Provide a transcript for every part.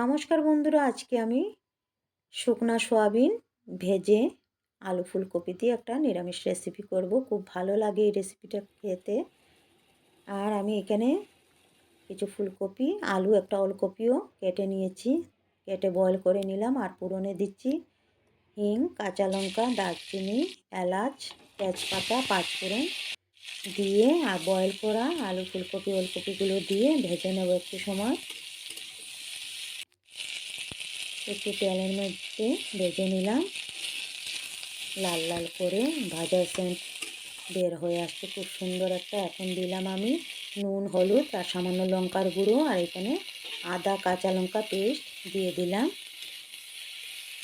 নমস্কার বন্ধুরা, আজকে আমি শুকনা সয়াবিন ভেজে আলু ফুলকপি দিয়ে একটা নিরামিষ রেসিপি করব। খুব ভালো লাগে এই রেসিপিটা খেতে। আর আমি এখানে কিছু ফুলকপি, আলু, একটা ওলকপিও কেটে নিয়েছি, কেটে বয়েল করে নিলাম। আর ফোড়নে দিচ্ছি হিং, কাঁচা লঙ্কা, দারচিনি, এলাচ, তেজপাতা, পাঁচফোড়ন দিয়ে আর বয়েল করা আলু ফুলকপি ওলকপিগুলো দিয়ে ভেজে নেব একটু সময়। একটু তেলের মধ্যে ভেজে নিলাম, লাল লাল করে ভাজার সেন্ট বের হয়ে আসছে খুব সুন্দর একটা। এখন দিলাম আমি নুন, হলুদ আর সামান্য লঙ্কার গুঁড়ো, আর এখানে আদা কাঁচা লঙ্কা পেস্ট দিয়ে দিলাম।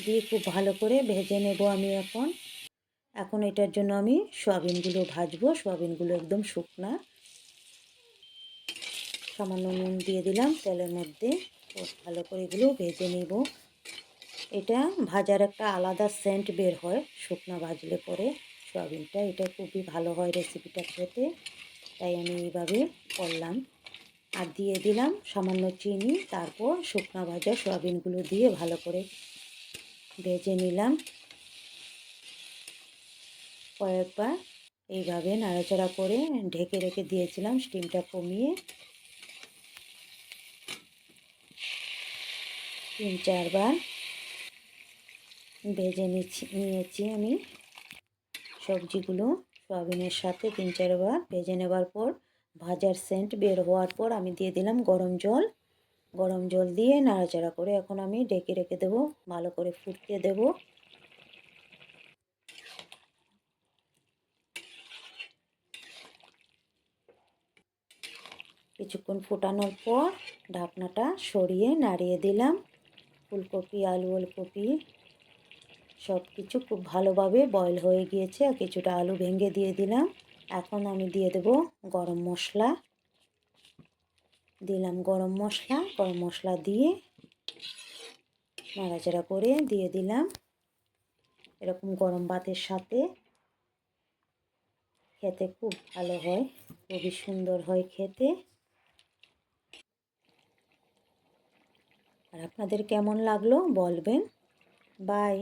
দিয়ে খুব ভালো করে ভেজে নেব আমি এখন এটার জন্য আমি সয়াবিনগুলো ভাজবো। সয়াবিনগুলো একদম শুকনা। সামান্য নুন দিয়ে দিলাম তেলের মধ্যে, খুব ভালো করে এগুলো ভেজে নেব। এটা ভাজার একটা আলাদা সেন্ট বের হয় শুকনো ভাজলে পরে সয়াবিনটা, এটা খুবই ভালো হয় রেসিপিটা খেতে, তাই আমি এইভাবে করলাম। আর দিয়ে দিলাম সামান্য চিনি। তারপর শুকনো ভাজা সয়াবিনগুলো দিয়ে ভালো করে ভেজে নিলাম। কয়েকবার এইভাবে নাড়াচাড়া করে ঢেকে রেখে দিয়েছিলাম স্টিমটা কমিয়ে। 3-4 বার ভেজে নিয়েছি আমি সবজিগুলো সয়াবিনের সাথে। 3-4 বার ভেজে নেবার পর ভাজার সেন্ট বের হওয়ার পর আমি দিয়ে দিলাম গরম জল। গরম জল দিয়ে নাড়াচাড়া করে এখন আমি ঢেকে রেখে দেবো, ভালো করে ফুটতে দেব। কিছুক্ষণ ফোটানোর পর ঢাকনাটা সরিয়ে নাড়িয়ে দিলাম। ফুলকপি, আলু, ওলকপি সব কিছু খুব ভালোভাবে বয়েল হয়ে গিয়েছে। আর কিছুটা আলু ভেঙে দিয়ে দিলাম। এখন আমি দিয়ে দেব গরম মশলা। দিলাম গরম মশলা দিয়ে নাড়াচাড়া করে দিয়ে দিলাম। এরকম গরম ভাতের সাথে খেতে খুব ভালো হয়, খুবই সুন্দর হয় খেতে। আর আপনাদের কেমন লাগলো বলবেন। বাই।